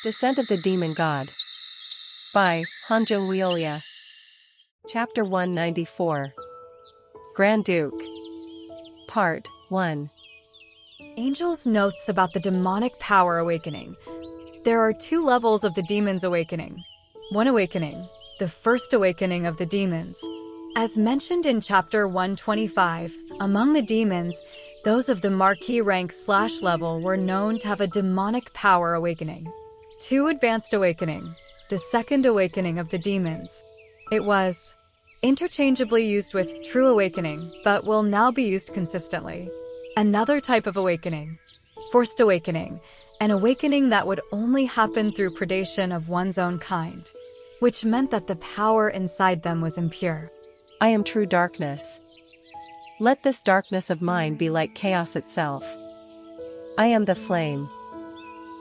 Descent of the Demon God by Hanjo Wiolia. Chapter 194. Grand Duke. Part 1. Angel's notes about the demonic power awakening. There are two levels of the demon's awakening. One awakening, the first awakening of the demons. As mentioned in Chapter 125, among the demons, those of the Marquis rank / level were known to have a demonic power awakening. 2 advanced awakening, the second awakening of the demons. It was interchangeably used with true awakening, but will now be used consistently. Another type of awakening, forced awakening, an awakening that would only happen through predation of one's own kind, which meant that the power inside them was impure. I am true darkness. Let this darkness of mine be like chaos itself. I am the flame.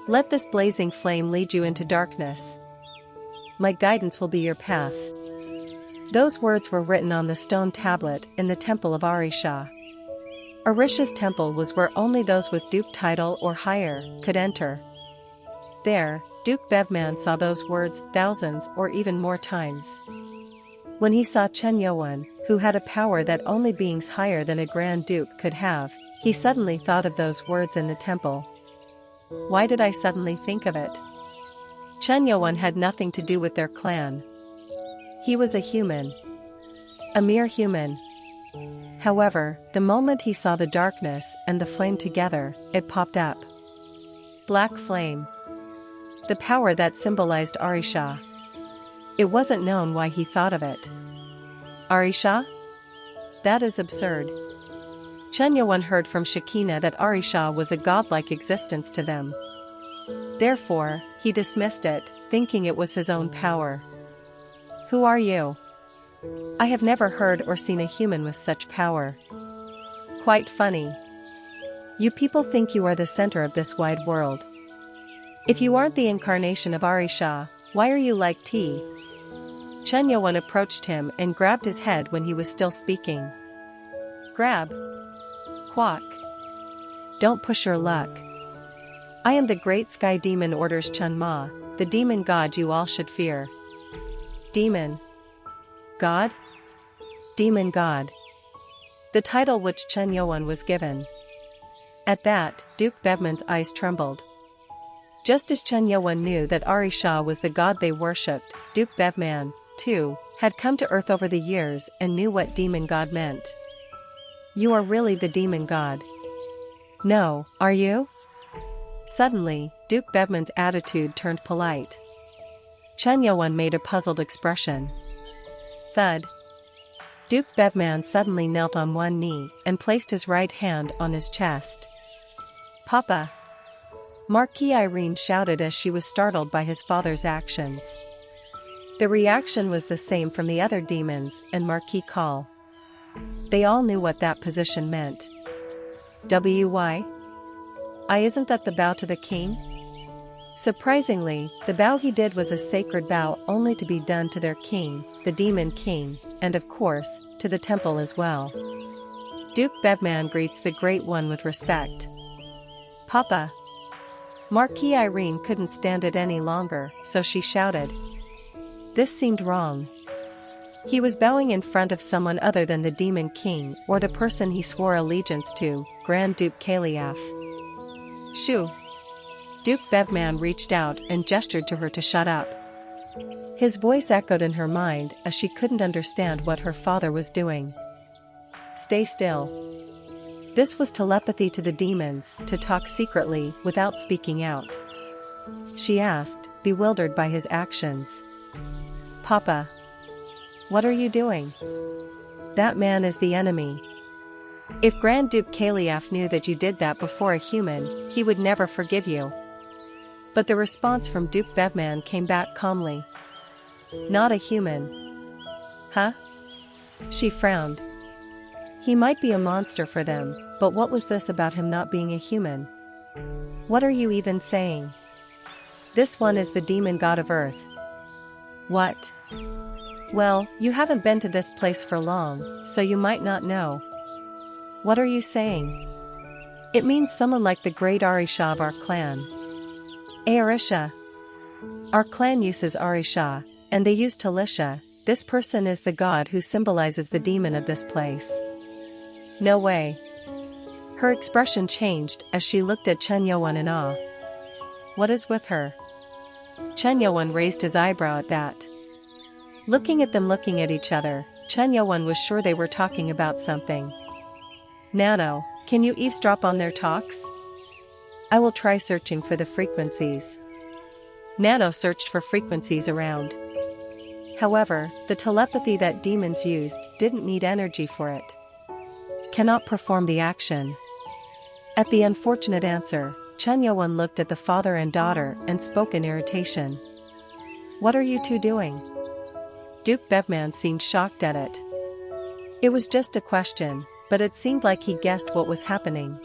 Let this blazing flame lead you into darkness. My guidance will be your path. Those words were written on the stone tablet in the temple of Arisha. Arisha's temple was where only those with Duke title or higher could enter. There, Duke Bevman saw those words thousands or even more times. When he saw Chen Yuan, who had a power that only beings higher than a Grand Duke could have, he suddenly thought of those words in the temple. Why did I suddenly think of it? Chen Yuan had nothing to do with their clan. He was a human. A mere human. However, the moment he saw the darkness and the flame together, it popped up. Black flame. The power that symbolized Arisha. It wasn't known why he thought of it. Arisha? That is absurd. Chen Yuan heard from Shekinah that Arisha was a godlike existence to them. Therefore, he dismissed it, thinking it was his own power. Who are you? I have never heard or seen a human with such power. Quite funny. You people think you are the center of this wide world. If you aren't the incarnation of Arisha, why are you like tea? Chen Yuan approached him and grabbed his head when he was still speaking. Grab. Quack. Don't push your luck. I am the great sky demon, orders Chun Ma, the demon god you all should fear. Demon. God? Demon god. The title which Chen Yuan was given. At that, Duke Bevman's eyes trembled. Just as Chen Yuan knew that Arisha was the god they worshipped, Duke Bevman, too, had come to Earth over the years and knew what demon god meant. You are really the demon god. No, are you? Suddenly, Duke Bevman's attitude turned polite. Chen Yuan made a puzzled expression. Thud. Duke Bevman suddenly knelt on one knee and placed his right hand on his chest. Papa! Marquis Irene shouted as she was startled by his father's actions. The reaction was the same from the other demons and Marquis Call. They all knew what that position meant. Why? Isn't that the bow to the king? Surprisingly, the bow he did was a sacred bow only to be done to their king, the demon king, and of course, to the temple as well. Duke Bevman greets the Great One with respect. Papa! Marquis Irene couldn't stand it any longer, so she shouted. This seemed wrong. He was bowing in front of someone other than the demon king or the person he swore allegiance to, Grand Duke Kaliaf. Shoo! Duke Bevman reached out and gestured to her to shut up. His voice echoed in her mind as she couldn't understand what her father was doing. Stay still. This was telepathy to the demons, to talk secretly without speaking out. She asked, bewildered by his actions. Papa. What are you doing? That man is the enemy. If Grand Duke Kaliaf knew that you did that before a human, he would never forgive you. But the response from Duke Bevman came back calmly. Not a human. Huh? She frowned. He might be a monster for them, but what was this about him not being a human? What are you even saying? This one is the demon god of Earth. What? Well, you haven't been to this place for long, so you might not know. What are you saying? It means someone like the great Arisha of our clan. Arisha. Our clan uses Arisha, and they use Talisha. This person is the god who symbolizes the demon of this place. No way. Her expression changed as she looked at Chen Yuan in awe. What is with her? Chen Yuan raised his eyebrow at that. Looking at each other, Chen Yuan was sure they were talking about something. Nano, can you eavesdrop on their talks? I will try searching for the frequencies. Nano searched for frequencies around. However, the telepathy that demons used didn't need energy for it. Cannot perform the action. At the unfortunate answer, Chen Yuan looked at the father and daughter and spoke in irritation. What are you two doing? Duke Bevman seemed shocked at it. It was just a question, but it seemed like he guessed what was happening.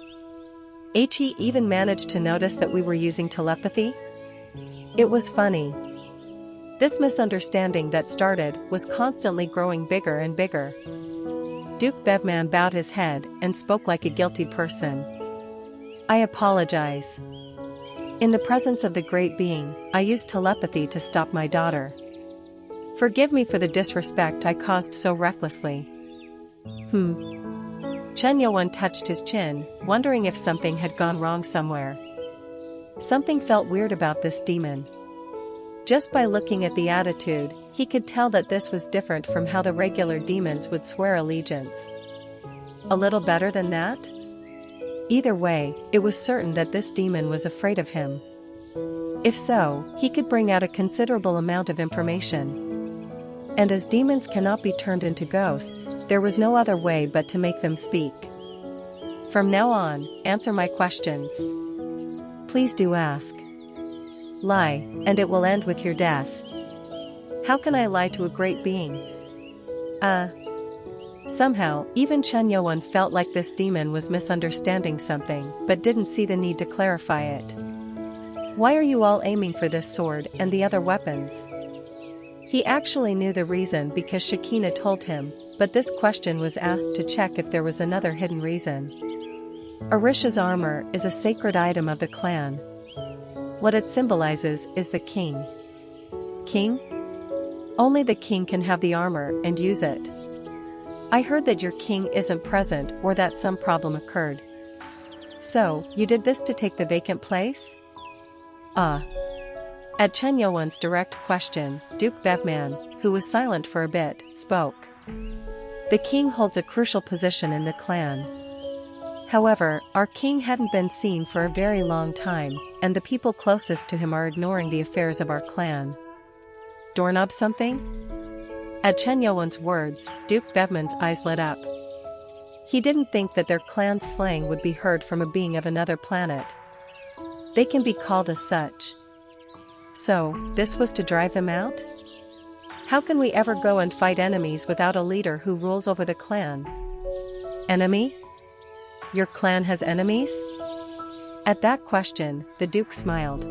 He even managed to notice that we were using telepathy? It was funny. This misunderstanding that started was constantly growing bigger and bigger. Duke Bevman bowed his head and spoke like a guilty person. I apologize. In the presence of the great being, I used telepathy to stop my daughter. Forgive me for the disrespect I caused so recklessly. Chen Yuan touched his chin, wondering if something had gone wrong somewhere. Something felt weird about this demon. Just by looking at the attitude, he could tell that this was different from how the regular demons would swear allegiance. A little better than that? Either way, it was certain that this demon was afraid of him. If so, he could bring out a considerable amount of information. And as demons cannot be turned into ghosts, there was no other way but to make them speak. From now on, answer my questions. Please do ask. Lie, and it will end with your death. How can I lie to a great being? Somehow, even Chen Yuan felt like this demon was misunderstanding something, but didn't see the need to clarify it. Why are you all aiming for this sword and the other weapons? He actually knew the reason because Shekinah told him, but this question was asked to check if there was another hidden reason. Arisha's armor is a sacred item of the clan. What it symbolizes is the king. King? Only the king can have the armor and use it. I heard that your king isn't present or that some problem occurred. So, you did this to take the vacant place? At Chen Yuan's direct question, Duke Bevman, who was silent for a bit, spoke. The king holds a crucial position in the clan. However, our king hadn't been seen for a very long time, and the people closest to him are ignoring the affairs of our clan. Doorknob something? At Chen Yuan's words, Duke Bevman's eyes lit up. He didn't think that their clan's slang would be heard from a being of another planet. They can be called as such. So, this was to drive him out? How can we ever go and fight enemies without a leader who rules over the clan? Enemy? Your clan has enemies? At that question, the Duke smiled.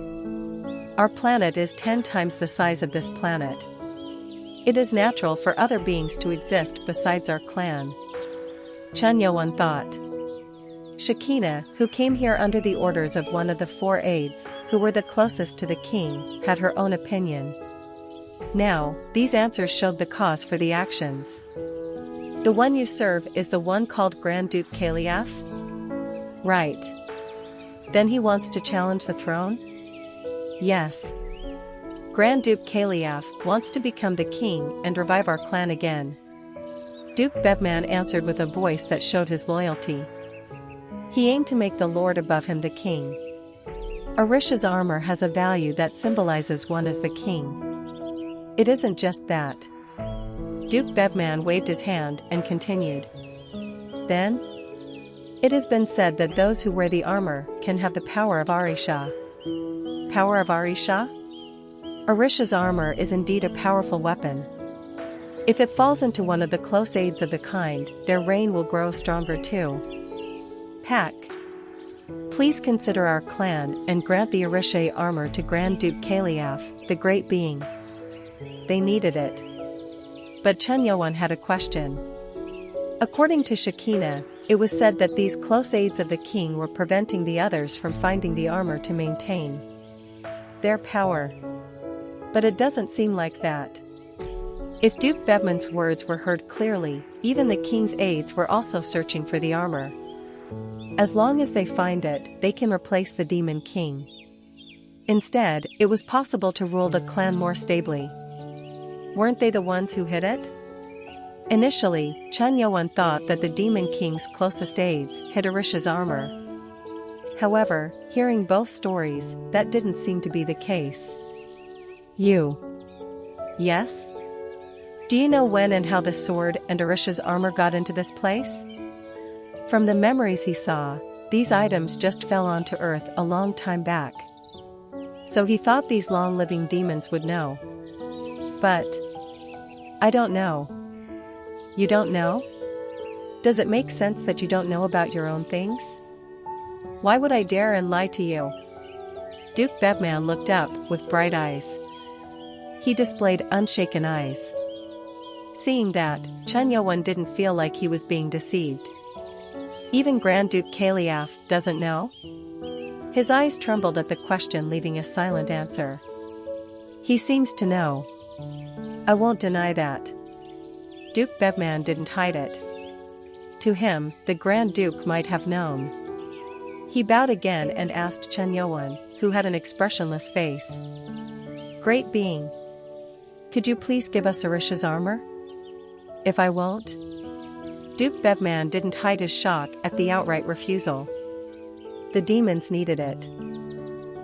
Our planet is 10 times the size of this planet. It is natural for other beings to exist besides our clan. Chen Yuan thought. Shekinah, who came here under the orders of one of the 4 aides, who were the closest to the king, had her own opinion. Now, these answers showed the cause for the actions. The one you serve is the one called Grand Duke Kaliaf? Right. Then he wants to challenge the throne? Yes. Grand Duke Kaliaf wants to become the king and revive our clan again. Duke Bevman answered with a voice that showed his loyalty. He aimed to make the lord above him the king. Arisha's armor has a value that symbolizes one as the king. It isn't just that. Duke Bevman waved his hand and continued. Then? It has been said that those who wear the armor can have the power of Arisha. Power of Arisha? Arisha's armor is indeed a powerful weapon. If it falls into one of the close aids of the kind, their reign will grow stronger too. Pack. Please consider our clan and grant the Arisha armor to Grand Duke Kaliaf, the great being. They needed it. But Chen Yuan had a question. According to Shekinah, it was said that these close aides of the king were preventing the others from finding the armor to maintain their power. But it doesn't seem like that. If Duke Bevman's words were heard clearly, even the king's aides were also searching for the armor. As long as they find it, they can replace the demon king. Instead, it was possible to rule the clan more stably. Weren't they the ones who hid it? Initially, Chun Yo-won thought that the demon king's closest aides hid Orisha's armor. However, hearing both stories, that didn't seem to be the case. You. Yes? Do you know when and how the sword and Orisha's armor got into this place? From the memories he saw, these items just fell onto Earth a long time back. So he thought these long-living demons would know. But I don't know. You don't know? Does it make sense that you don't know about your own things? Why would I dare and lie to you? Duke Bevman looked up with bright eyes. He displayed unshaken eyes. Seeing that, Chun Yo-won didn't feel like he was being deceived. Even Grand Duke Kaliaf doesn't know? His eyes trembled at the question, leaving a silent answer. He seems to know. I won't deny that. Duke Bevman didn't hide it. To him, the Grand Duke might have known. He bowed again and asked Chun Yo-won, who had an expressionless face. Great being. Could you please give us Orisha's armor? If I won't? Duke Bevman didn't hide his shock at the outright refusal. The demons needed it.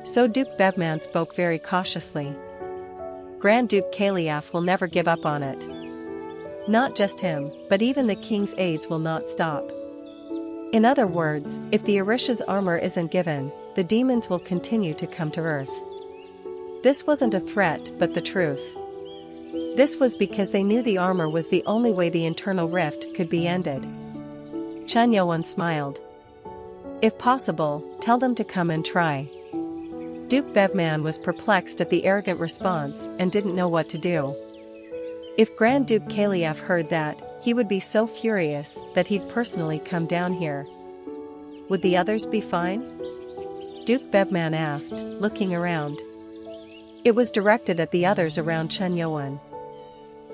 So Duke Bevman spoke very cautiously. Grand Duke Kaliaf will never give up on it. Not just him, but even the king's aides will not stop. In other words, if the Orisha's armor isn't given, the demons will continue to come to Earth. This wasn't a threat but the truth. This was because they knew the armor was the only way the internal rift could be ended. Chun Yo-won smiled. If possible, tell them to come and try. Duke Bevman was perplexed at the arrogant response and didn't know what to do. If Grand Duke Kaliaf heard that, he would be so furious that he'd personally come down here. Would the others be fine? Duke Bevman asked, looking around. It was directed at the others around Chun Yo-won.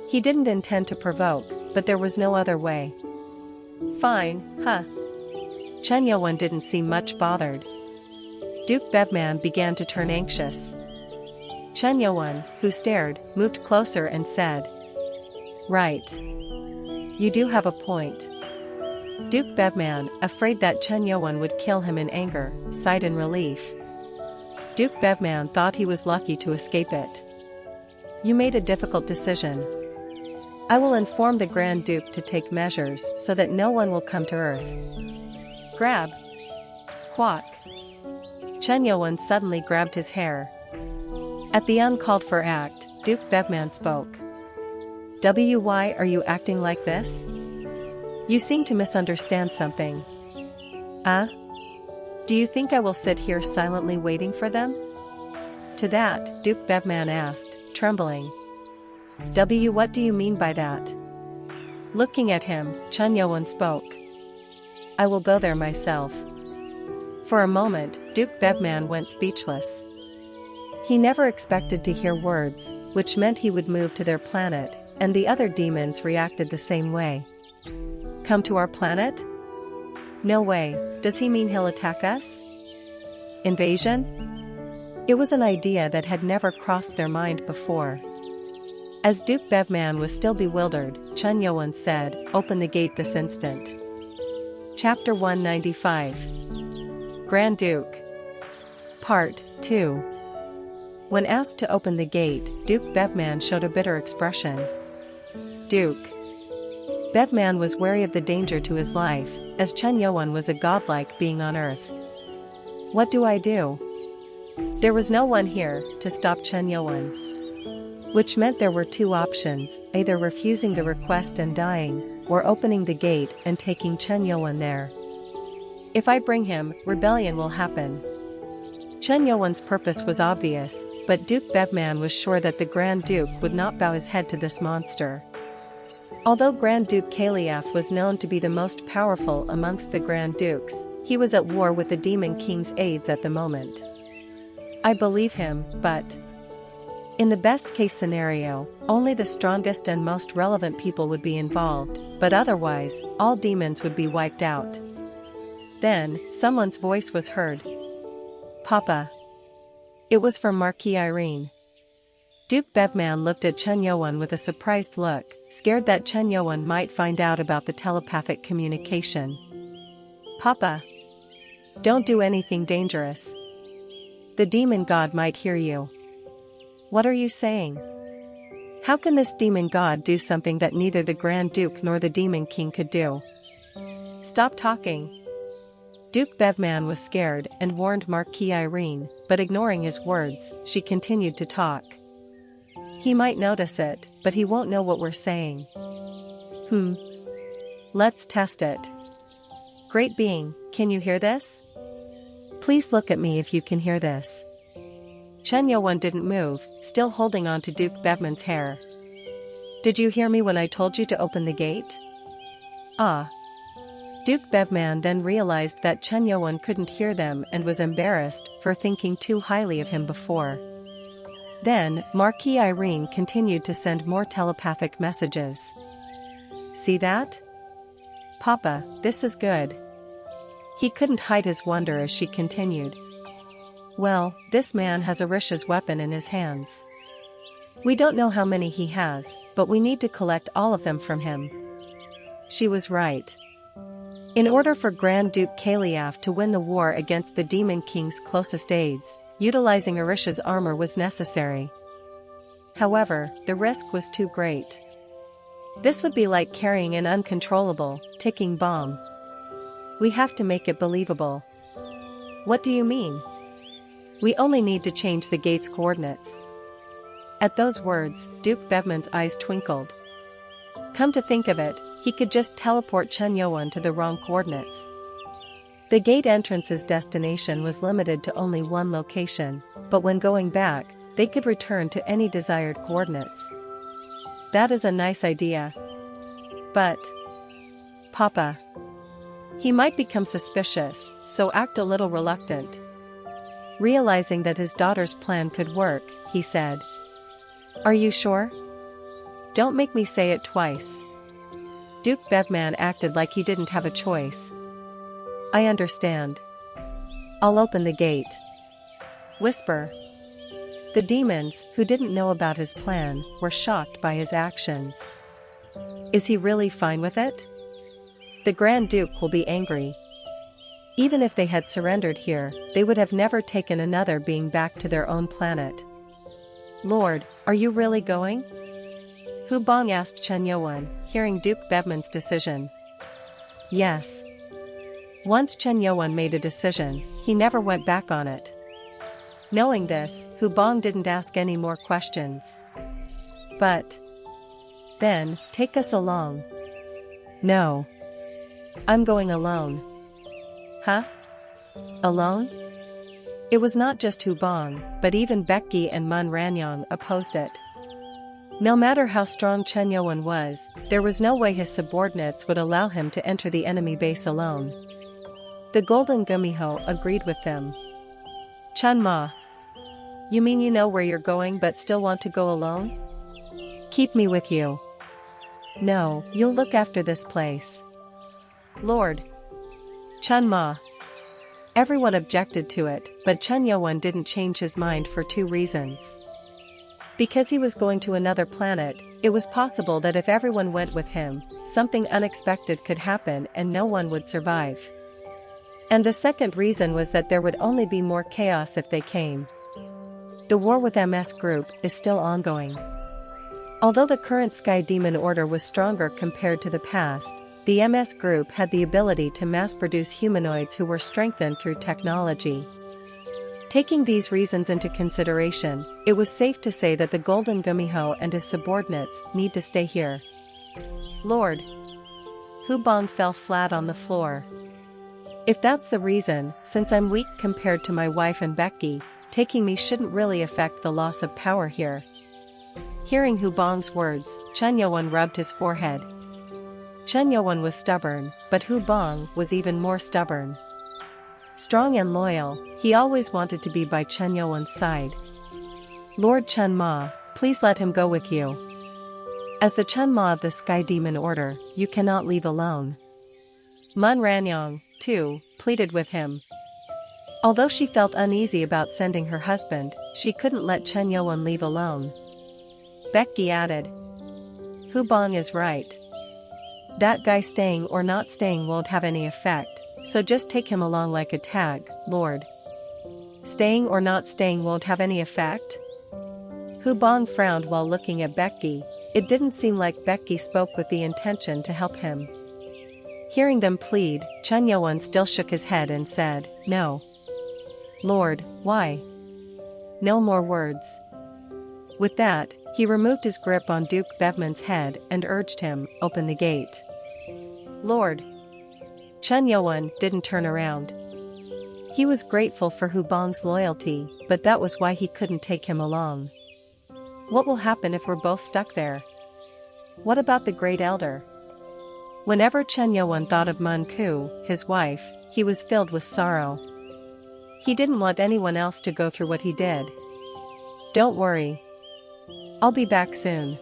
He didn't intend to provoke, but there was no other way. Fine, huh? Chun Yo-won didn't seem much bothered. Duke Bevman began to turn anxious. Chun Yo-won, who stared, moved closer and said, Right. You do have a point. Duke Bevman, afraid that Chun Yo-won would kill him in anger, sighed in relief. Duke Bevman thought he was lucky to escape it. You made a difficult decision. I will inform the Grand Duke to take measures so that no one will come to Earth. Grab. Quack. Chun Yo-won suddenly grabbed his hair. At the uncalled for act, Duke Bevman spoke. Why are you acting like this? You seem to misunderstand something. Do you think I will sit here silently waiting for them? To that, Duke Bevman asked, trembling. What do you mean by that? Looking at him, Chun Yo-won spoke. I will go there myself. For a moment, Duke Bevman went speechless. He never expected to hear words, which meant he would move to their planet, and the other demons reacted the same way. Come to our planet? No way, does he mean he'll attack us? Invasion? It was an idea that had never crossed their mind before. As Duke Bevman was still bewildered, Chun Yo-won said, Open the gate this instant. Chapter 195. Grand Duke. Part 2. When asked to open the gate, Duke Bevman showed a bitter expression. Duke. Bevman was wary of the danger to his life, as Chun Yo-won was a godlike being on Earth. What do I do? There was no one here to stop Chun Yo-won. Which meant there were two options, either refusing the request and dying, or opening the gate and taking Chun Yo-won there. If I bring him, rebellion will happen. Chun Yo-won's purpose was obvious, but Duke Bevman was sure that the Grand Duke would not bow his head to this monster. Although Grand Duke Kaliaf was known to be the most powerful amongst the Grand Dukes, he was at war with the Demon King's aides at the moment. I believe him, but In the best-case scenario, only the strongest and most relevant people would be involved, but otherwise, all demons would be wiped out. Then, someone's voice was heard. "Papa." It was from Marquis Irene. Duke Bevman looked at Chen Yuan with a surprised look, scared that Chen Yuan might find out about the telepathic communication. "Papa. Don't do anything dangerous. The demon god might hear you." "What are you saying? How can this demon god do something that neither the Grand Duke nor the Demon King could do?" "Stop talking." Duke Bevman was scared and warned Marquis Irene, but ignoring his words, she continued to talk. "He might notice it, but he won't know what we're saying." Let's test it." "Great being, can you hear this? Please look at me if you can hear this." Chen Yuan didn't move, still holding on to Duke Bevman's hair. "Did you hear me when I told you to open the gate?" "Ah." Duke Bevman then realized that Chen Yuan couldn't hear them and was embarrassed for thinking too highly of him before. Then, Marquis Irene continued to send more telepathic messages. "See that? Papa, this is good." He couldn't hide his wonder as she continued. "Well, this man has Orisha's weapon in his hands. We don't know how many he has, but we need to collect all of them from him." She was right. In order for Grand Duke Kaliaf to win the war against the Demon King's closest aides, utilizing Orisha's armor was necessary. However, the risk was too great. This would be like carrying an uncontrollable, ticking bomb. We have to make it believable. "What do you mean?" "We only need to change the gate's coordinates." At those words, Duke Bevman's eyes twinkled. Come to think of it, he could just teleport Chen Yuan to the wrong coordinates. The gate entrance's destination was limited to only one location, but when going back, they could return to any desired coordinates. That is a nice idea. But, Papa, he might become suspicious, so act a little reluctant. Realizing that his daughter's plan could work, he said, "Are you sure? Don't make me say it twice." Duke Bevman acted like he didn't have a choice. "I understand. I'll open the gate." Whisper. The demons, who didn't know about his plan, were shocked by his actions. Is he really fine with it? The Grand Duke will be angry. Even if they had surrendered here, they would have never taken another being back to their own planet. "Lord, are you really going?" Hu Bong asked Chen Yuan, hearing Duke Bevman's decision. Yes. Once Chen Yuan made a decision, he never went back on it. Knowing this, Hu Bong didn't ask any more questions. "But then, take us along." "No. I'm going alone." "Huh? Alone?" It was not just Hu Bong, but even Becky and Mun Ranyong opposed it. No matter how strong Chen Yuan was, there was no way his subordinates would allow him to enter the enemy base alone. The Golden Gumiho agreed with them. "Chen Ma, you mean you know where you're going but still want to go alone? Keep me with you." "No, you'll look after this place." "Lord." "Chen Ma." Everyone objected to it, but Chen Yuan didn't change his mind for two reasons. Because he was going to another planet, it was possible that if everyone went with him, something unexpected could happen and no one would survive. And the second reason was that there would only be more chaos if they came. The war with MS Group is still ongoing. Although the current Sky Demon Order was stronger compared to the past, the MS Group had the ability to mass-produce humanoids who were strengthened through technology. Taking these reasons into consideration, it was safe to say that the Golden Gumiho and his subordinates need to stay here. "Lord." Hu Bong fell flat on the floor. "If that's the reason, since I'm weak compared to my wife and Becky, taking me shouldn't really affect the loss of power here." Hearing Hu Bong's words, Chen Yuan rubbed his forehead. Chen Yuan was stubborn, but Hu Bong was even more stubborn. Strong and loyal, he always wanted to be by Chen Yuan's side. Lord Chun Ma, please let him go with you. As the Chun Ma of the Sky Demon Order, you cannot leave alone. Mun Ranyong, too, pleaded with him. Although she felt uneasy about sending her husband, she couldn't let Chen Yuan leave alone. Becky added. Hu Bong is right. That guy staying or not staying won't have any effect, so just take him along like a tag, Lord. Staying or not staying won't have any effect? Hu Bong frowned while looking at Becky. It didn't seem like Becky spoke with the intention to help him. Hearing them plead, Chen Yuan still shook his head and said, No. Lord, why? No more words. With that, he removed his grip on Duke Bevman's head and urged him, open the gate. Lord. Chen Yuan didn't turn around. He was grateful for Hu Bong's loyalty, but that was why he couldn't take him along. What will happen if we're both stuck there? What about the Great Elder? Whenever Chen Yuan thought of Mun Ku, his wife, he was filled with sorrow. He didn't want anyone else to go through what he did. Don't worry. I'll be back soon.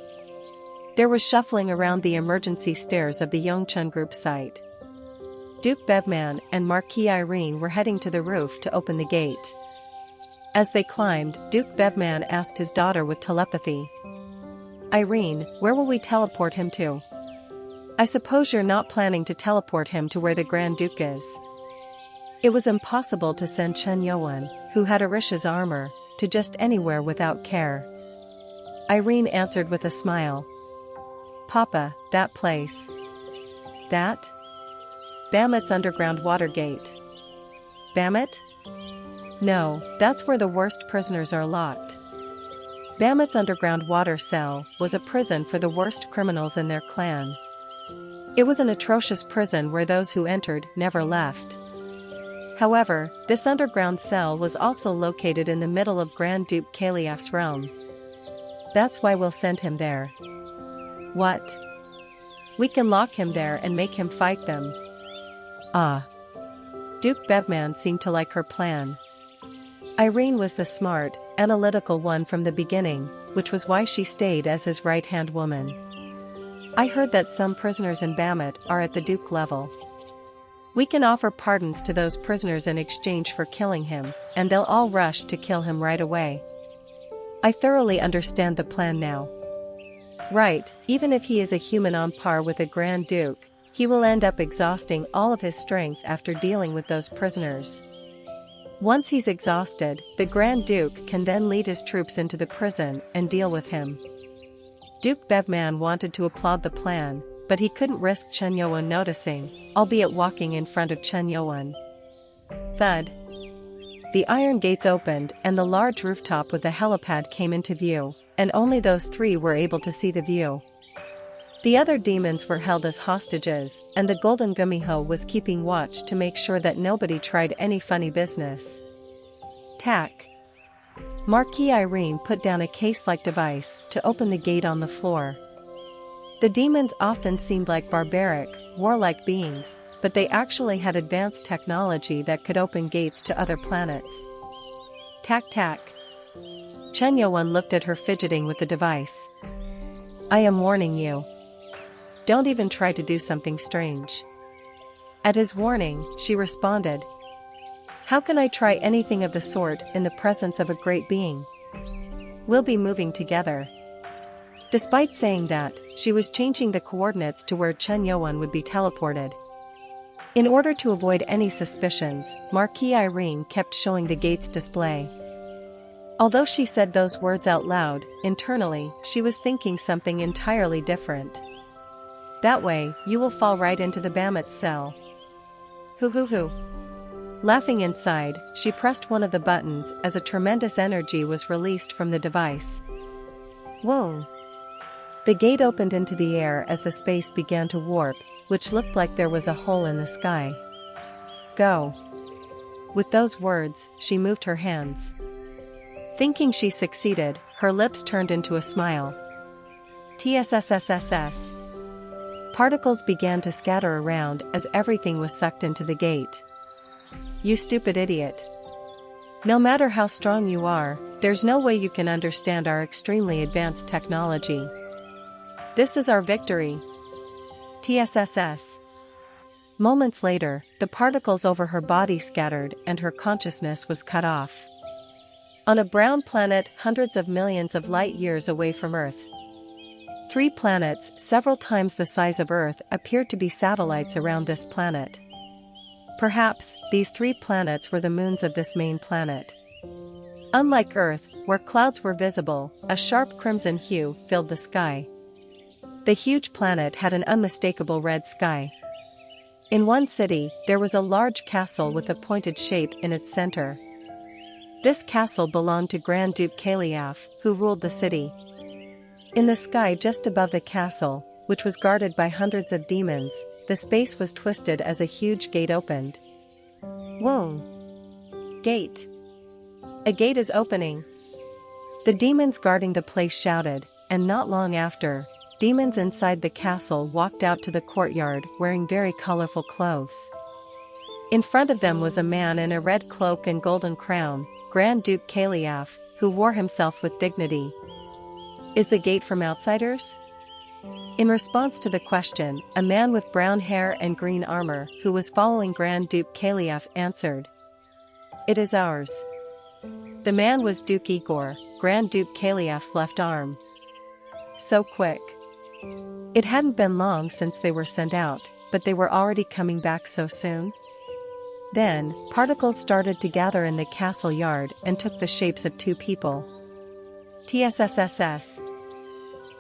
There was shuffling around the emergency stairs of the Yongchun Group site. Duke Bevman and Marquis Irene were heading to the roof to open the gate. As they climbed, Duke Bevman asked his daughter with telepathy. Irene, where will we teleport him to? I suppose you're not planning to teleport him to where the Grand Duke is. It was impossible to send Chen Yuan, who had Arisha's armor, to just anywhere without care. Irene answered with a smile. Papa, that place. That? Bamit's underground water gate. Bamit? No, that's where the worst prisoners are locked. Bamit's underground water cell was a prison for the worst criminals in their clan. It was an atrocious prison where those who entered never left. However, this underground cell was also located in the middle of Grand Duke Kaliaf's realm. That's why we'll send him there. What? We can lock him there and make him fight them. Ah. Duke Bevman seemed to like her plan. Irene was the smart, analytical one from the beginning, which was why she stayed as his right-hand woman. I heard that some prisoners in Bamit are at the Duke level. We can offer pardons to those prisoners in exchange for killing him, and they'll all rush to kill him right away. I thoroughly understand the plan now. Right, even if he is a human on par with a Grand Duke, he will end up exhausting all of his strength after dealing with those prisoners. Once he's exhausted, the Grand Duke can then lead his troops into the prison and deal with him. Duke Bevman wanted to applaud the plan, but he couldn't risk Chen Yuan noticing, albeit walking in front of Chen Yuan. Thud. The iron gates opened and the large rooftop with the helipad came into view, and only those three were able to see the view. The other demons were held as hostages, and the Golden Gumiho was keeping watch to make sure that nobody tried any funny business. Tack. Marquis Irene put down a case-like device to open the gate on the floor. The demons often seemed like barbaric, warlike beings, but they actually had advanced technology that could open gates to other planets. Tack tack. Chen Yuan looked at her fidgeting with the device. I am warning you. Don't even try to do something strange. At his warning, she responded. How can I try anything of the sort in the presence of a great being? We'll be moving together. Despite saying that, she was changing the coordinates to where Chen Yuan would be teleported. In order to avoid any suspicions, Marquis Irene kept showing the gate's display. Although she said those words out loud, internally, she was thinking something entirely different. That way, you will fall right into the Bamit cell. Hoo. Laughing inside, she pressed one of the buttons as a tremendous energy was released from the device. Whoa! The gate opened into the air as the space began to warp, which looked like there was a hole in the sky. Go! With those words, she moved her hands. Thinking she succeeded, her lips turned into a smile. TSSSSS. Particles began to scatter around as everything was sucked into the gate. You stupid idiot. No matter how strong you are, There's no way you can understand our extremely advanced technology. This is our victory. TSSS. Moments later, the particles over her body scattered and her consciousness was cut off. On a brown planet hundreds of millions of light years away from Earth, 3 planets several times the size of Earth appeared to be satellites around this planet. Perhaps, these 3 planets were the moons of this main planet. Unlike Earth, where clouds were visible, a sharp crimson hue filled the sky. The huge planet had an unmistakable red sky. In one city, there was a large castle with a pointed shape in its center. This castle belonged to Grand Duke Kaliaf, who ruled the city. In the sky just above the castle, which was guarded by hundreds of demons, the space was twisted as a huge gate opened. Whoa! Gate! A gate is opening! The demons guarding the place shouted, and not long after, demons inside the castle walked out to the courtyard wearing very colorful clothes. In front of them was a man in a red cloak and golden crown, Grand Duke Kaliaf, who wore himself with dignity. Is the gate from outsiders? In response to the question, a man with brown hair and green armor who was following Grand Duke Kaliaf answered. It is ours. The man was Duke Igor, Grand Duke Kaliaf's left arm. So quick. It hadn't been long since they were sent out, but they were already coming back so soon. Then, particles started to gather in the castle yard and took the shapes of 2 people. TSSSS.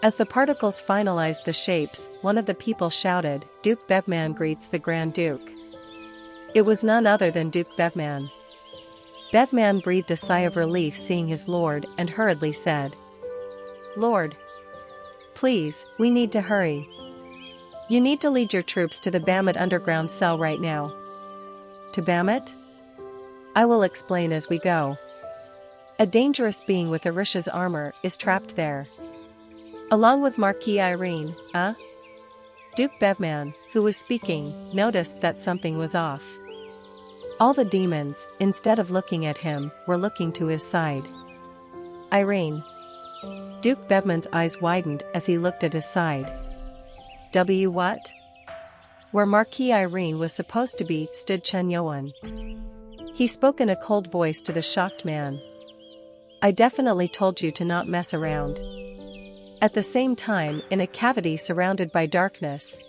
As the particles finalized the shapes, one of the people shouted, Duke Bevman greets the Grand Duke. It was none other than Duke Bevman. Bevman breathed a sigh of relief seeing his lord and hurriedly said, Lord, please, we need to hurry. You need to lead your troops to the Bamut underground cell right now. To Bamut? I will explain as we go. A dangerous being with Arisha's armor is trapped there. Along with Marquis Irene, Duke Bevman, who was speaking, noticed that something was off. All the demons, instead of looking at him, were looking to his side. Irene. Duke Bevman's eyes widened as he looked at his side. What? Where Marquis Irene was supposed to be stood Chen Yuan. He spoke in a cold voice to the shocked man. I definitely told you to not mess around. At the same time, in a cavity surrounded by darkness,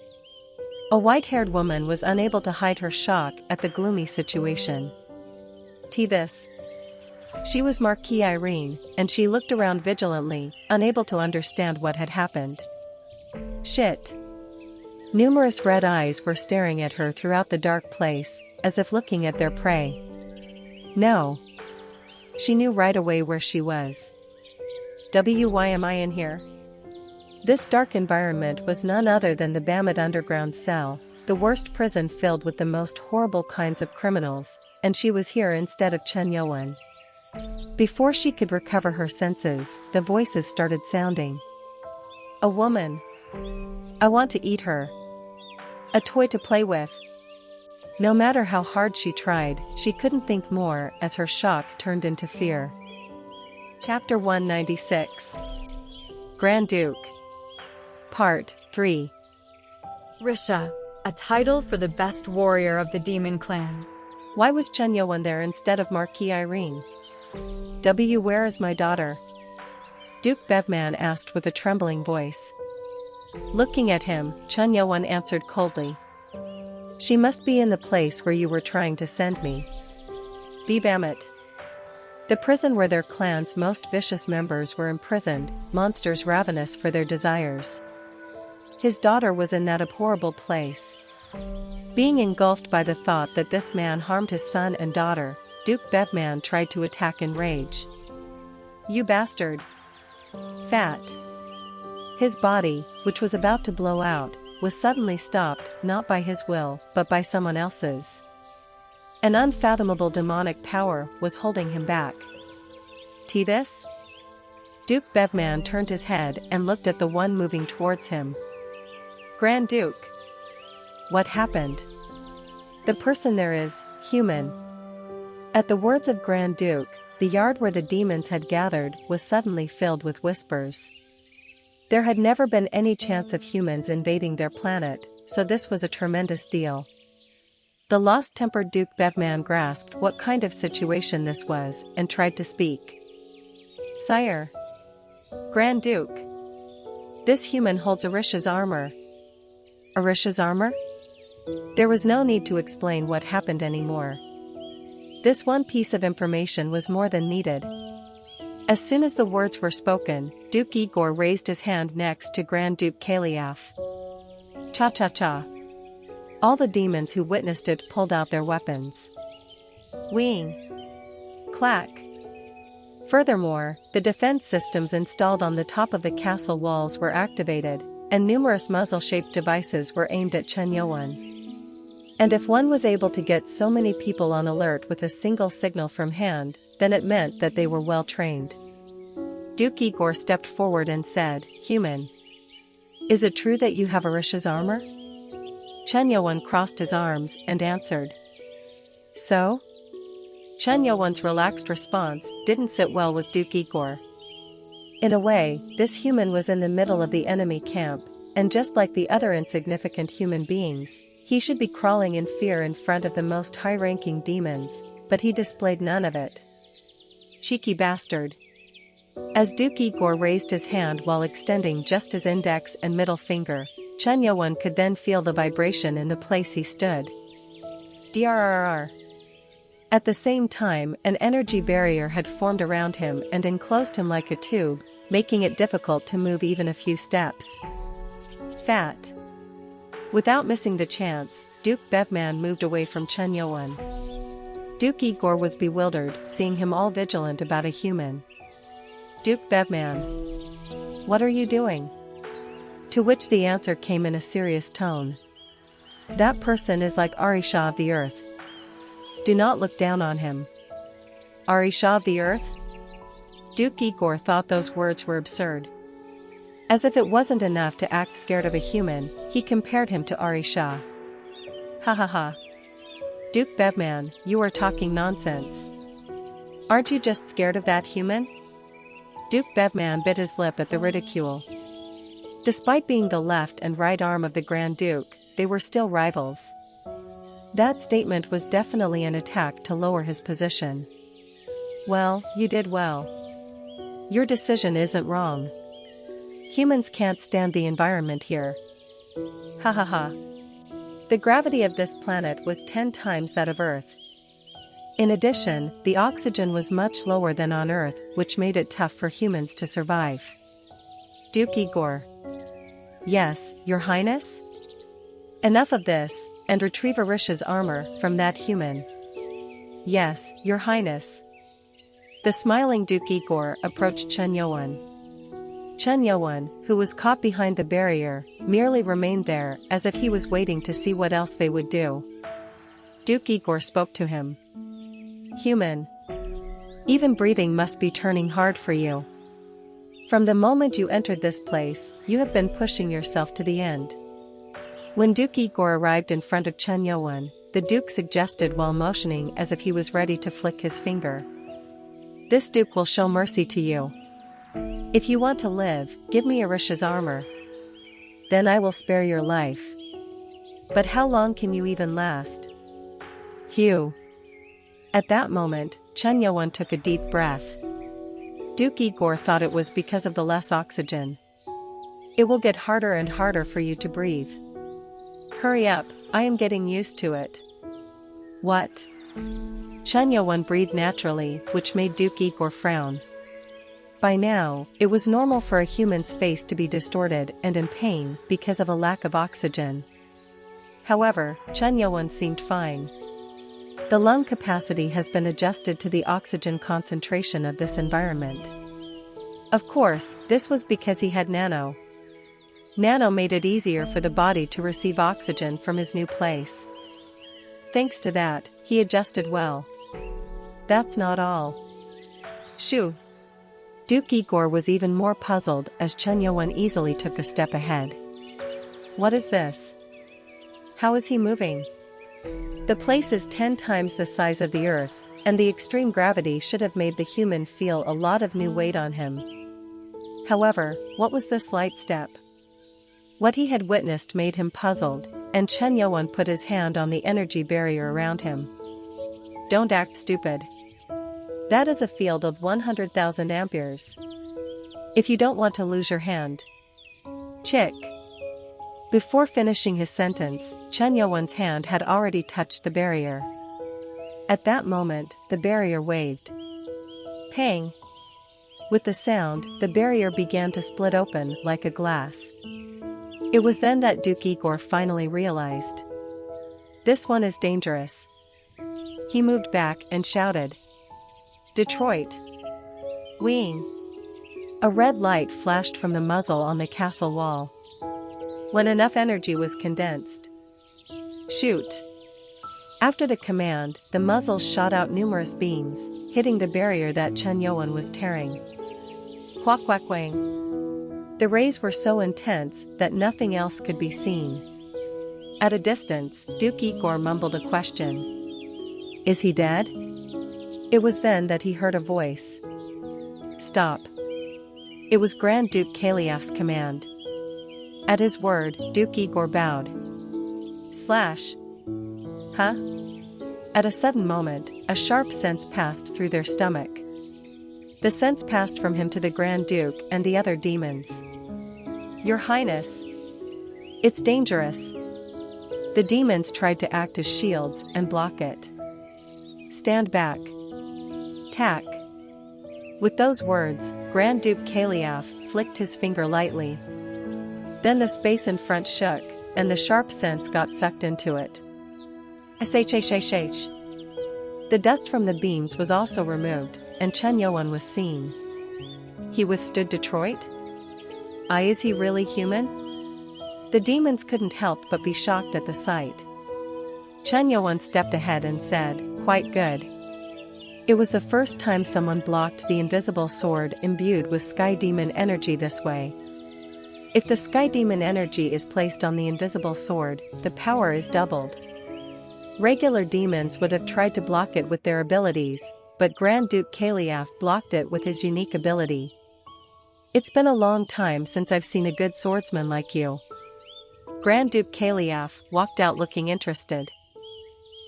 a white-haired woman was unable to hide her shock at the gloomy situation. This. She was Marquis Irene, and she looked around vigilantly, unable to understand what had happened. Shit. Numerous red eyes were staring at her throughout the dark place, as if looking at their prey. No. She knew right away where she was. Why am I in here? This dark environment was none other than the Bamut underground cell, the worst prison filled with the most horrible kinds of criminals, and she was here instead of Chen Yuan. Before she could recover her senses, the voices started sounding. A woman. I want to eat her. A toy to play with. No matter how hard she tried, she couldn't think more as her shock turned into fear. Chapter 196. Grand Duke. Part 3. Risha, a title for the best warrior of the demon clan. Why was Chen Yuan there instead of Marquis Irene? Where is my daughter? Duke Bevman asked with a trembling voice. Looking at him, Chen Yuan answered coldly. She must be in the place where you were trying to send me. Bamut. The prison where their clan's most vicious members were imprisoned, monsters ravenous for their desires. His daughter was in that abhorrible place. Being engulfed by the thought that this man harmed his son and daughter, Duke Bevman tried to attack in rage. You bastard. Fat. His body, which was about to blow out, was suddenly stopped, not by his will, but by someone else's. An unfathomable demonic power was holding him back. This? Duke Bevman turned his head and looked at the one moving towards him. Grand Duke. What happened? The person there is human. At the words of Grand Duke, the yard where the demons had gathered was suddenly filled with whispers. There had never been any chance of humans invading their planet, so this was a tremendous deal. The lost-tempered Duke Bevman grasped what kind of situation this was and tried to speak. "Sire. Grand Duke. This human holds Arisha's armor." "Arisha's armor?" There was no need to explain what happened anymore. This one piece of information was more than needed. As soon as the words were spoken, Duke Igor raised his hand next to Grand Duke Kaliaf. Cha-cha-cha. All the demons who witnessed it pulled out their weapons. Wing. Clack. Furthermore, the defense systems installed on the top of the castle walls were activated, and numerous muzzle-shaped devices were aimed at Chen Youan. And if one was able to get so many people on alert with a single signal from hand, then it meant that they were well trained. Duke Igor stepped forward and said, "Human. Is it true that you have Arisha's armor?" Chen Youan crossed his arms and answered. "So?" Chen Youan's relaxed response didn't sit well with Duke Igor. In a way, this human was in the middle of the enemy camp, and just like the other insignificant human beings, he should be crawling in fear in front of the most high-ranking demons, but he displayed none of it. Cheeky bastard. As Duke Igor raised his hand while extending just his index and middle finger, Chen Youan could then feel the vibration in the place he stood. Drrrr. At the same time, an energy barrier had formed around him and enclosed him like a tube, making it difficult to move even a few steps. Fat. Without missing the chance, Duke Bevman moved away from Chen Youan. Duke Igor was bewildered, seeing him all vigilant about a human. "Duke Bevman. What are you doing?" To which the answer came in a serious tone. "That person is like Arisha of the earth. Do not look down on him." "Arisha of the earth?" Duke Igor thought those words were absurd. As if it wasn't enough to act scared of a human, he compared him to Arisha. "Ha ha ha. Duke Bevman, you are talking nonsense. Aren't you just scared of that human?" Duke Bevman bit his lip at the ridicule. Despite being the left and right arm of the Grand Duke, they were still rivals. That statement was definitely an attack to lower his position. "Well, you did well. Your decision isn't wrong. Humans can't stand the environment here. Ha ha ha. The gravity of this planet was 10 times that of Earth. In addition, the oxygen was much lower than on Earth, which made it tough for humans to survive." Duke Igor. "Yes, Your Highness? Enough of this, and retrieve Arisha's armor from that human." "Yes, Your Highness." The smiling Duke Igor approached Chen Youan. Chen Youan, who was caught behind the barrier, merely remained there as if he was waiting to see what else they would do. Duke Igor spoke to him. "Human. Even breathing must be turning hard for you. From the moment you entered this place, you have been pushing yourself to the end." When Duke Igor arrived in front of Chen Youan, the Duke suggested while motioning as if he was ready to flick his finger. "This Duke will show mercy to you. If you want to live, give me Arisha's armor. Then I will spare your life. But how long can you even last?" Phew. At that moment, Chen Youan took a deep breath. Duke Igor thought it was because of the less oxygen. "It will get harder and harder for you to breathe. Hurry up, I am getting used to it." "What?" Chen Youan breathed naturally, which made Duke Igor frown. By now, it was normal for a human's face to be distorted and in pain because of a lack of oxygen. However, Chen Youan seemed fine. The lung capacity has been adjusted to the oxygen concentration of this environment. Of course, this was because he had nano. Nano made it easier for the body to receive oxygen from his new place. Thanks to that, he adjusted well. That's not all. Shoo. Duke Igor was even more puzzled as Chen Youan easily took a step ahead. What is this? How is he moving? The place is 10 times the size of the Earth, and the extreme gravity should have made the human feel a lot of new weight on him. However, what was this light step? What he had witnessed made him puzzled, and Chen Yuan put his hand on the energy barrier around him. Don't act stupid. That is a field of 100,000 amperes. If you don't want to lose your hand. Chick. Before finishing his sentence, Chen Yuan's hand had already touched the barrier. At that moment, the barrier waved. Pang! With the sound, the barrier began to split open like a glass. It was then that Duke Igor finally realized. This one is dangerous. He moved back and shouted. Detroit! Wing! A red light flashed from the muzzle on the castle wall. When enough energy was condensed. Shoot! After the command, the muzzle shot out numerous beams, hitting the barrier that Chen Yuan was tearing. Quack quack wang! The rays were so intense that nothing else could be seen. At a distance, Duke Igor mumbled a question. Is he dead? It was then that he heard a voice. Stop. It was Grand Duke Kaliaf's command. At his word, Duke Igor bowed. Slash. Huh? At a sudden moment, a sharp sense passed through their stomach. The sense passed from him to the Grand Duke and the other demons. Your Highness. It's dangerous. The demons tried to act as shields and block it. Stand back. Tack. With those words, Grand Duke Kaliaf flicked his finger lightly. Then the space in front shook, and the sharp sense got sucked into it. Shh. The dust from the beams was also removed, and Chen Yuan was seen. He withstood Detroit? Is he really human? The demons couldn't help but be shocked at the sight. Chen Yuan stepped ahead and said, quite good. It was the first time someone blocked the invisible sword imbued with Sky Demon energy this way. If the Sky Demon energy is placed on the invisible sword, the power is doubled. Regular demons would have tried to block it with their abilities, but Grand Duke Kaliaf blocked it with his unique ability. It's been a long time since I've seen a good swordsman like you. Grand Duke Kaliaf walked out looking interested.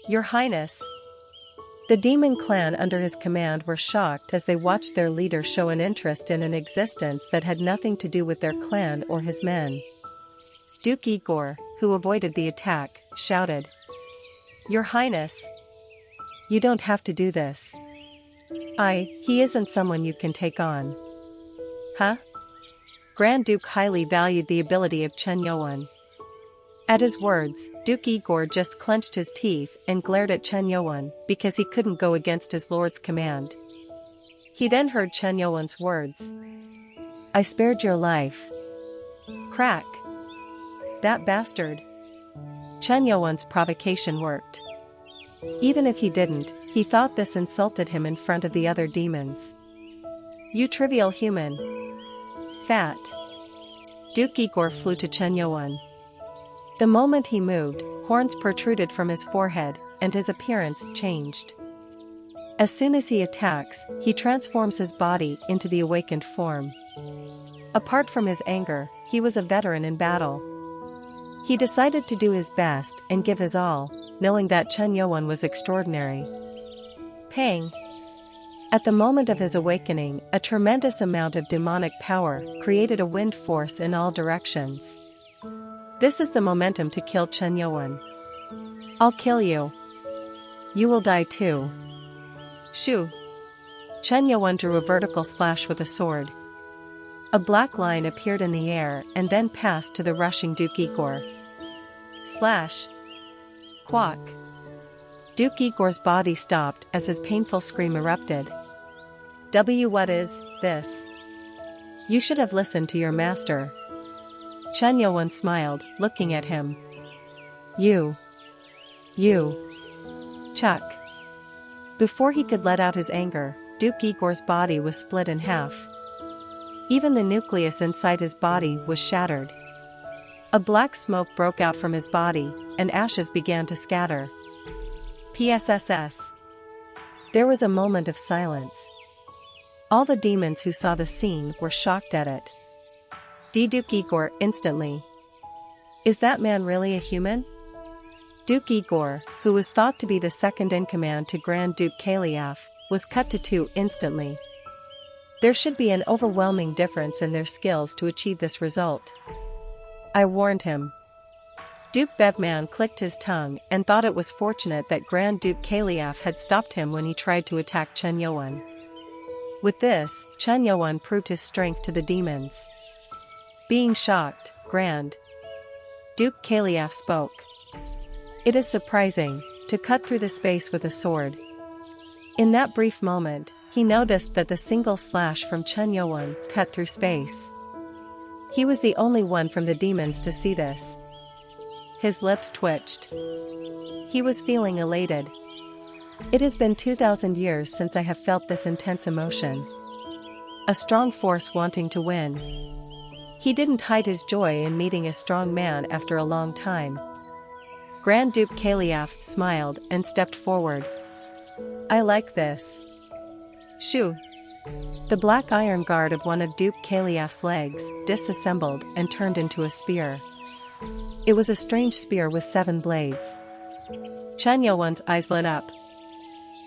Your Highness. The demon clan under his command were shocked as they watched their leader show an interest in an existence that had nothing to do with their clan or his men. Duke Igor, who avoided the attack, shouted. Your Highness. You don't have to do this. He isn't someone you can take on. Huh? Grand Duke highly valued the ability of Chen Yuan. At his words, Duke Igor just clenched his teeth and glared at Chen Yuan because he couldn't go against his lord's command. He then heard Chen Yuan's words. I spared your life. Crack. That bastard. Chen Yuan's provocation worked. Even if he didn't, he thought this insulted him in front of the other demons. You trivial human. Fat. Duke Igor flew to Chen Yuan. The moment he moved, horns protruded from his forehead, and his appearance changed. As soon as he attacks, he transforms his body into the awakened form. Apart from his anger, he was a veteran in battle. He decided to do his best and give his all, knowing that Chen Yuan was extraordinary. Pang! At the moment of his awakening, a tremendous amount of demonic power created a wind force in all directions. This is the momentum to kill Chen Yuan. I'll kill you. You will die too. Shoo! Chen Yuan drew a vertical slash with a sword. A black line appeared in the air and then passed to the rushing Duke Igor. Slash! Quack! Duke Igor's body stopped as his painful scream erupted. What is this? You should have listened to your master. Chen Yuan smiled, looking at him. You. Chuck. Before he could let out his anger, Duke Igor's body was split in half. Even the nucleus inside his body was shattered. A black smoke broke out from his body, and ashes began to scatter. PSSS. There was a moment of silence. All the demons who saw the scene were shocked at it. Duke Igor instantly. Is that man really a human? Duke Igor, who was thought to be the second in command to Grand Duke Kaliev, was cut to two instantly. There should be an overwhelming difference in their skills to achieve this result. I warned him. Duke Bevman clicked his tongue and thought it was fortunate that Grand Duke Kaliev had stopped him when he tried to attack Chen Yuan. With this, Chen Yuan proved his strength to the demons. Being shocked, Grand Duke Kaliev spoke. It is surprising to cut through the space with a sword. In that brief moment, he noticed that the single slash from Chen Yuan cut through space. He was the only one from the demons to see this. His lips twitched. He was feeling elated. It has been 2,000 years since I have felt this intense emotion. A strong force wanting to win. He didn't hide his joy in meeting a strong man after a long time. Grand Duke Kaliev smiled and stepped forward. I like this. Shoo! The black iron guard of one of Duke Kaliev's legs disassembled and turned into a spear. It was a strange spear with 7 blades. Chen Yuan's eyes lit up.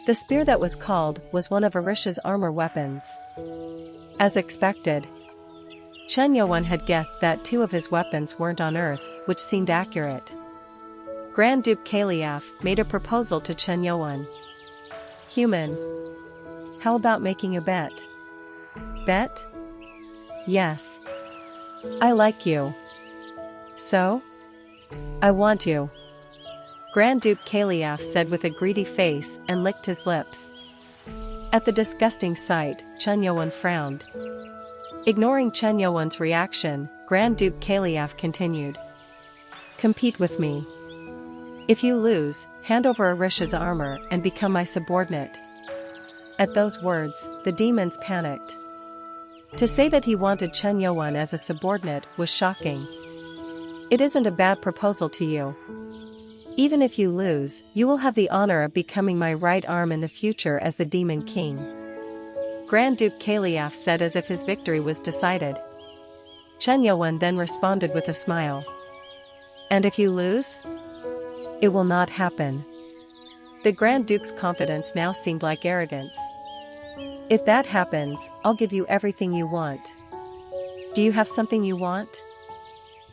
The spear that was called was one of Arisha's armor weapons. As expected, Chen Yuan had guessed that 2 of his weapons weren't on Earth, which seemed accurate. Grand Duke Kaliev made a proposal to Chen Yuan. Human. How about making a bet? Bet? Yes. I like you. So? I want you. Grand Duke Kaliev said with a greedy face and licked his lips. At the disgusting sight, Chen Yuan frowned. Ignoring Chen Yuan's reaction, Grand Duke Kaliev continued. Compete with me. If you lose, hand over Arisha's armor and become my subordinate. At those words, the demons panicked. To say that he wanted Chen Yuan as a subordinate was shocking. It isn't a bad proposal to you. Even if you lose, you will have the honor of becoming my right arm in the future as the Demon King. Grand Duke Kaliev said as if his victory was decided. Chen Yuan then responded with a smile. And if you lose? It will not happen. The Grand Duke's confidence now seemed like arrogance. If that happens, I'll give you everything you want. Do you have something you want?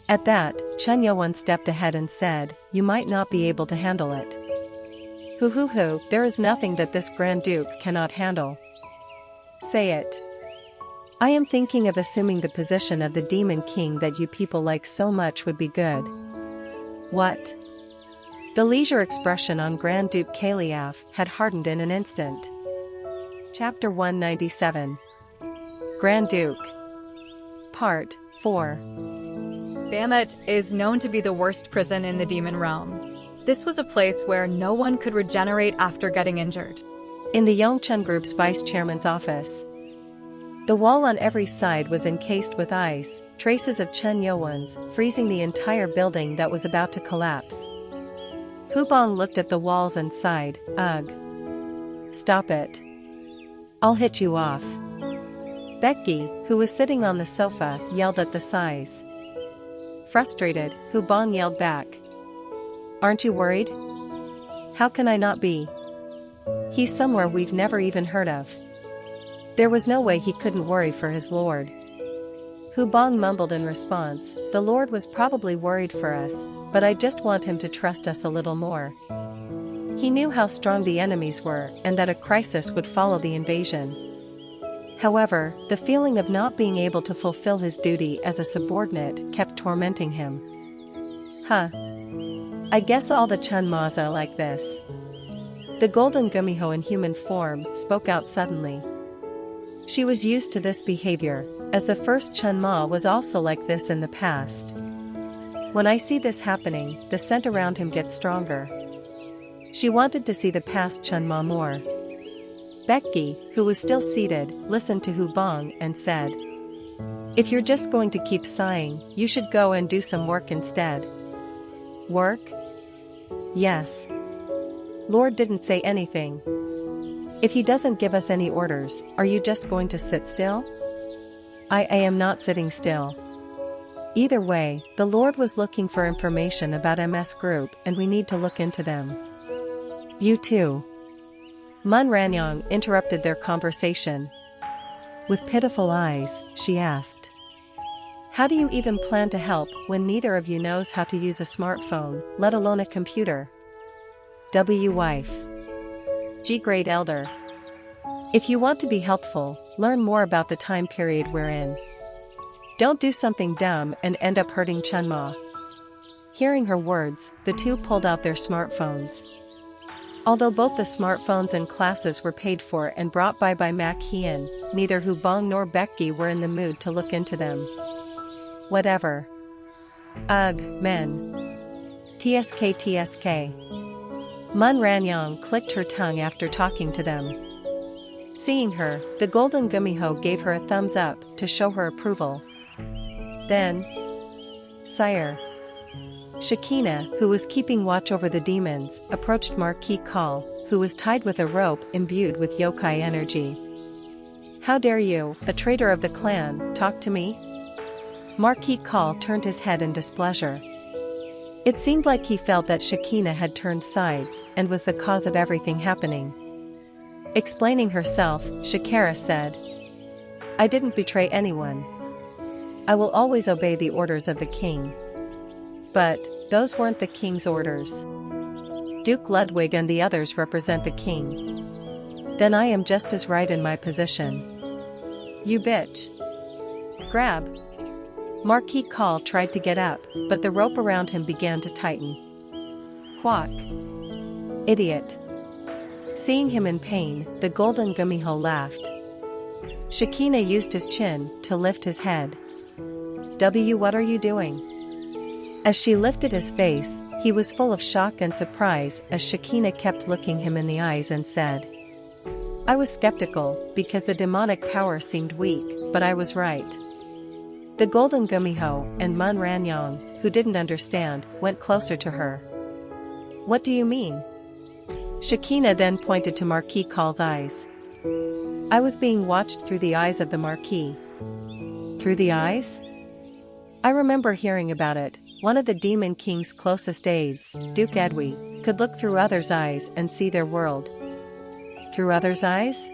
At that, Chen Yuan stepped ahead and said, you might not be able to handle it. Hoo, there is nothing that this Grand Duke cannot handle. Say it. I am thinking of assuming the position of the Demon King that you people like so much would be good. What? The leisure expression on Grand Duke Kaliev had hardened in an instant. Chapter 197. Grand Duke. Part 4. Bamet is known to be the worst prison in the demon realm. This was a place where no one could regenerate after getting injured. In the Yongchen Group's vice chairman's office, the wall on every side was encased with ice, traces of Chen Yuan's, freezing the entire building that was about to collapse. Hubong looked at the walls and sighed, ugh. Stop it. I'll hit you off. Becky, who was sitting on the sofa, yelled at the size. Frustrated, Hubong yelled back. Aren't you worried? How can I not be? He's somewhere we've never even heard of. There was no way he couldn't worry for his lord. Hubong mumbled in response, the lord was probably worried for us, but I just want him to trust us a little more. He knew how strong the enemies were and that a crisis would follow the invasion. However, the feeling of not being able to fulfill his duty as a subordinate kept tormenting him. Huh. I guess all the Chen Ma's are like this. The golden Gumiho in human form spoke out suddenly. She was used to this behavior, as the first Chen Ma was also like this in the past. When I see this happening, the scent around him gets stronger. She wanted to see the past Chen Ma more. Becky, who was still seated, listened to Hubong and said, if you're just going to keep sighing, you should go and do some work instead. Work? Yes. Lord didn't say anything. If he doesn't give us any orders, are you just going to sit still? I am not sitting still. Either way, the Lord was looking for information about MS Group and we need to look into them. You too. Mun Ranyong interrupted their conversation. With pitiful eyes, she asked. How do you even plan to help when neither of you knows how to use a smartphone, let alone a computer? W. Wife. G. Great Elder. If you want to be helpful, learn more about the time period we're in. Don't do something dumb and end up hurting Chunma. Hearing her words, the two pulled out their smartphones. Although both the smartphones and classes were paid for and brought by Mak Hien, neither Hu Bong nor Bekgi were in the mood to look into them. Whatever. Ugh, men. TSK. Mun Ranyong clicked her tongue after talking to them. Seeing her, the golden Gumiho gave her a thumbs up to show her approval. Then, Sire. Shekinah, who was keeping watch over the demons, approached Marquis Kal, who was tied with a rope imbued with yokai energy. How dare you, a traitor of the clan, talk to me? Marquis Kal turned his head in displeasure. It seemed like he felt that Shekinah had turned sides and was the cause of everything happening. Explaining herself, Shakara said, I didn't betray anyone. I will always obey the orders of the king. But, those weren't the king's orders. Duke Ludwig and the others represent the king. Then I am just as right in my position. You bitch. Grab. Marquis Kal tried to get up, but the rope around him began to tighten. Quack. Idiot. Seeing him in pain, the golden Gumiho laughed. Shekinah used his chin to lift his head. W. What are you doing? As she lifted his face, he was full of shock and surprise as Shekinah kept looking him in the eyes and said, I was skeptical, because the demonic power seemed weak, but I was right. The golden Gumiho and Mun Ranyong, who didn't understand, went closer to her. What do you mean? Shekinah then pointed to Marquis Kal's eyes. I was being watched through the eyes of the Marquis. Through the eyes? I remember hearing about it. One of the Demon King's closest aides, Duke Edwy, could look through others' eyes and see their world. Through others' eyes?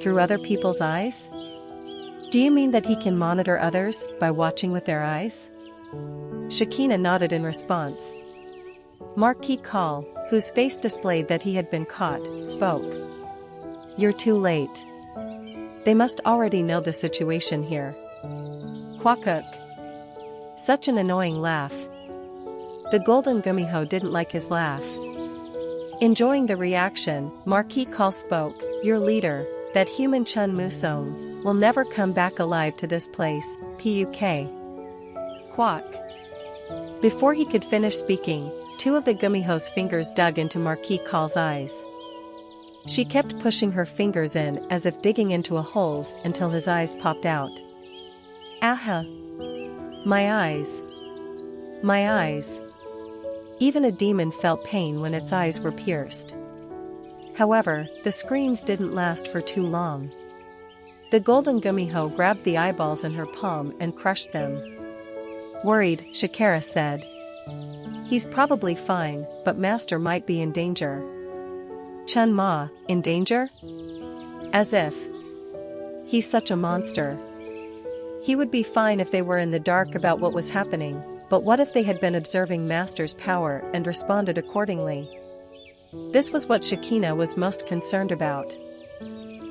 Through other people's eyes? Do you mean that he can monitor others by watching with their eyes? Shekinah nodded in response. Marquis Kal, whose face displayed that he had been caught, spoke. You're too late. They must already know the situation here. Quackuk. Such an annoying laugh. The golden Gumiho didn't like his laugh. Enjoying the reaction, Marquis Kal spoke, Your leader, that human Chun Musong, will never come back alive to this place, Puk. Quack. Before he could finish speaking, two of the Gumiho's fingers dug into Marquis Kal's eyes. She kept pushing her fingers in as if digging into a holes until his eyes popped out. Aha! My eyes. My eyes. Even a demon felt pain when its eyes were pierced. However, the screams didn't last for too long. The golden Gumiho grabbed the eyeballs in her palm and crushed them. Worried, Shakara said. He's probably fine, but Master might be in danger. Chun Ma, in danger? As if. He's such a monster. He would be fine if they were in the dark about what was happening, but what if they had been observing Master's power and responded accordingly? This was what Shekinah was most concerned about.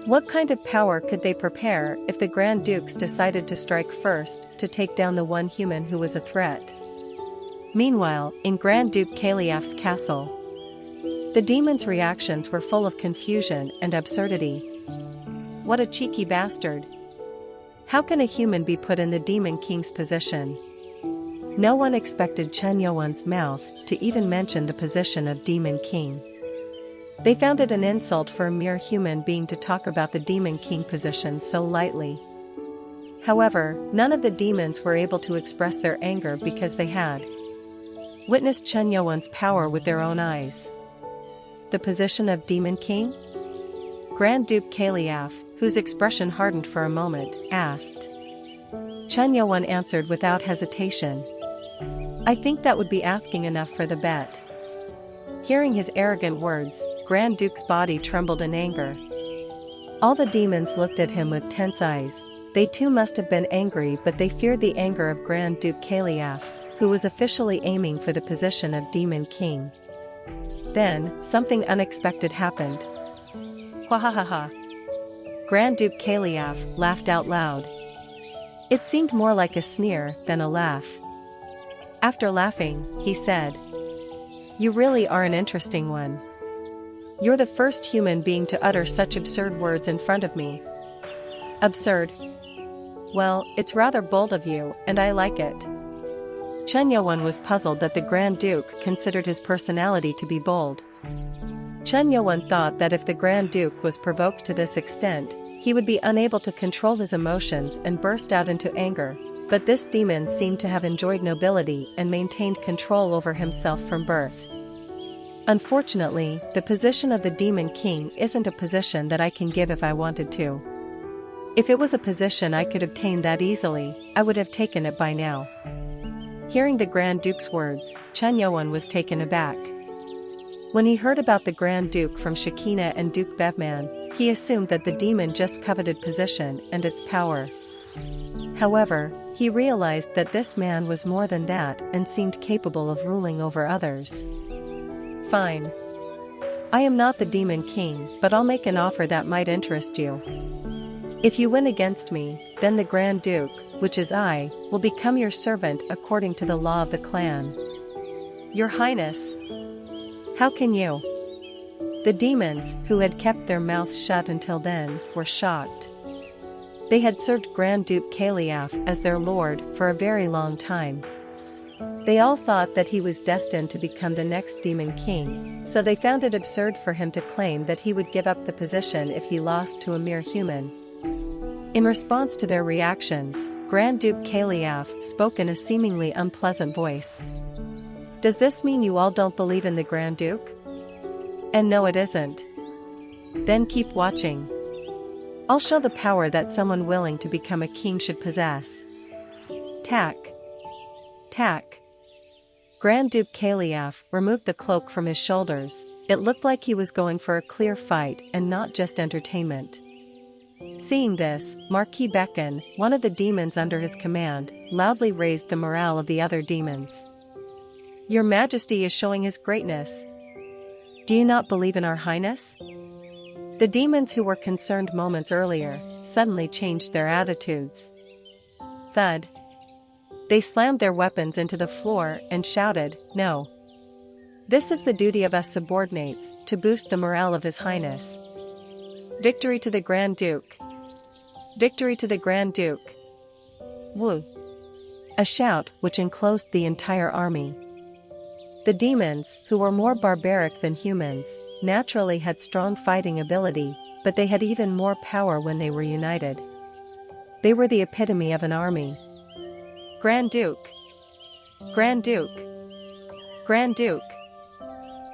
What kind of power could they prepare if the Grand Dukes decided to strike first to take down the one human who was a threat? Meanwhile, in Grand Duke Kaliaf's castle, the demons' reactions were full of confusion and absurdity. What a cheeky bastard! How can a human be put in the Demon King's position? No one expected Chen Yuan's mouth to even mention the position of Demon King. They found it an insult for a mere human being to talk about the Demon King position so lightly. However, none of the demons were able to express their anger because they had witnessed Chen Yuan's power with their own eyes. The position of Demon King? Grand Duke Kaliaf, whose expression hardened for a moment, asked. Chen Yuan answered without hesitation. I think that would be asking enough for the bet. Hearing his arrogant words, Grand Duke's body trembled in anger. All the demons looked at him with tense eyes. They too must have been angry, but they feared the anger of Grand Duke Kaliaf, who was officially aiming for the position of Demon King. Then, something unexpected happened. Wahahaha! Grand Duke Kaliaf laughed out loud. It seemed more like a sneer than a laugh. After laughing, he said, You really are an interesting one. You're the first human being to utter such absurd words in front of me. Absurd? Well, it's rather bold of you, and I like it. Chen Yuan was puzzled that the Grand Duke considered his personality to be bold. Chen Yuan thought that if the Grand Duke was provoked to this extent, he would be unable to control his emotions and burst out into anger, but this demon seemed to have enjoyed nobility and maintained control over himself from birth. Unfortunately, the position of the Demon King isn't a position that I can give if I wanted to. If it was a position I could obtain that easily, I would have taken it by now. Hearing the Grand Duke's words, Chen Yuan was taken aback. When he heard about the Grand Duke from Shekinah and Duke Bevman, he assumed that the demon just coveted position and its power. However, he realized that this man was more than that and seemed capable of ruling over others. Fine. I am not the Demon King, but I'll make an offer that might interest you. If you win against me, then the Grand Duke, which is I, will become your servant according to the law of the clan. Your Highness. How can you? The demons, who had kept their mouths shut until then, were shocked. They had served Grand Duke Kaliaf as their lord for a very long time. They all thought that he was destined to become the next Demon King, so they found it absurd for him to claim that he would give up the position if he lost to a mere human. In response to their reactions, Grand Duke Kaliaf spoke in a seemingly unpleasant voice. Does this mean you all don't believe in the Grand Duke? And no, it isn't. Then keep watching. I'll show the power that someone willing to become a king should possess. Tack. Tack. Grand Duke Kaliaf removed the cloak from his shoulders. It looked like he was going for a clear fight and not just entertainment. Seeing this, Marquis Becken, one of the demons under his command, loudly raised the morale of the other demons. Your Majesty is showing his greatness. Do you not believe in our Highness? The demons who were concerned moments earlier suddenly changed their attitudes. Thud. They slammed their weapons into the floor and shouted, No. This is the duty of us subordinates, to boost the morale of His Highness. Victory to the Grand Duke! Victory to the Grand Duke! Woo! A shout which enclosed the entire army. The demons, who were more barbaric than humans, naturally had strong fighting ability, but they had even more power when they were united. They were the epitome of an army. Grand Duke! Grand Duke! Grand Duke!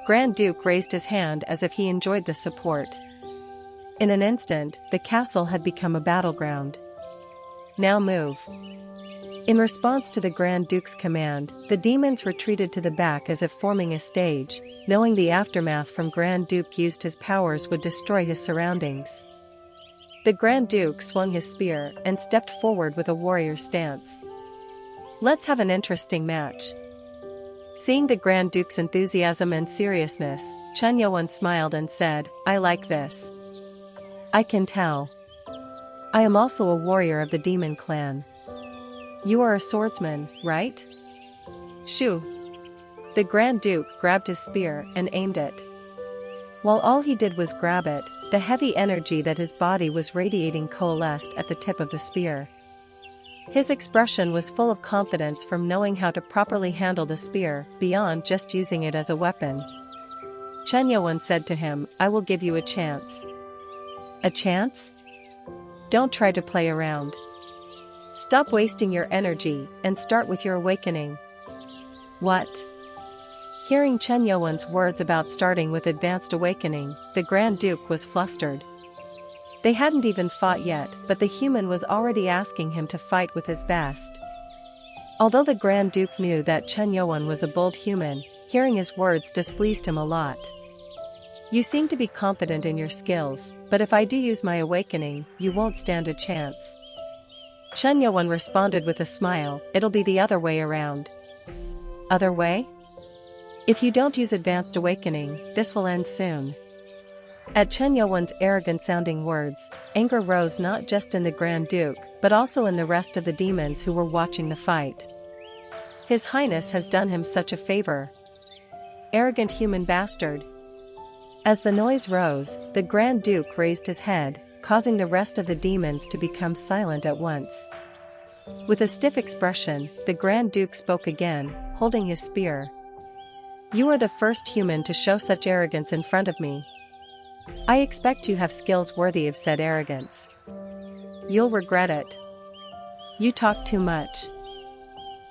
Grand Duke raised his hand as if he enjoyed the support. In an instant, the castle had become a battleground. Now move. In response to the Grand Duke's command, the demons retreated to the back as if forming a stage, knowing the aftermath from Grand Duke used his powers would destroy his surroundings. The Grand Duke swung his spear and stepped forward with a warrior stance. Let's have an interesting match. Seeing the Grand Duke's enthusiasm and seriousness, Chen Yuan smiled and said, I like this. I can tell. I am also a warrior of the demon clan. You are a swordsman, right? Shoo! The Grand Duke grabbed his spear and aimed it. While all he did was grab it, the heavy energy that his body was radiating coalesced at the tip of the spear. His expression was full of confidence from knowing how to properly handle the spear, beyond just using it as a weapon. Chen Yuan said to him, I will give you a chance. A chance? Don't try to play around. Stop wasting your energy and start with your awakening. What? Hearing Chen Yuan's words about starting with advanced awakening, the Grand Duke was flustered. They hadn't even fought yet, but the human was already asking him to fight with his best. Although the Grand Duke knew that Chen Yuan was a bold human, hearing his words displeased him a lot. You seem to be confident in your skills, but if I do use my awakening, you won't stand a chance. Chen Yuan responded with a smile, it'll be the other way around. Other way? If you don't use advanced awakening, this will end soon. At Chen Yuan's arrogant-sounding words, anger rose not just in the Grand Duke, but also in the rest of the demons who were watching the fight. His Highness has done him such a favor. Arrogant human bastard. As the noise rose, the Grand Duke raised his head, causing the rest of the demons to become silent at once. With a stiff expression, the Grand Duke spoke again, holding his spear. You are the first human to show such arrogance in front of me. I expect you have skills worthy of said arrogance. You'll regret it. You talk too much.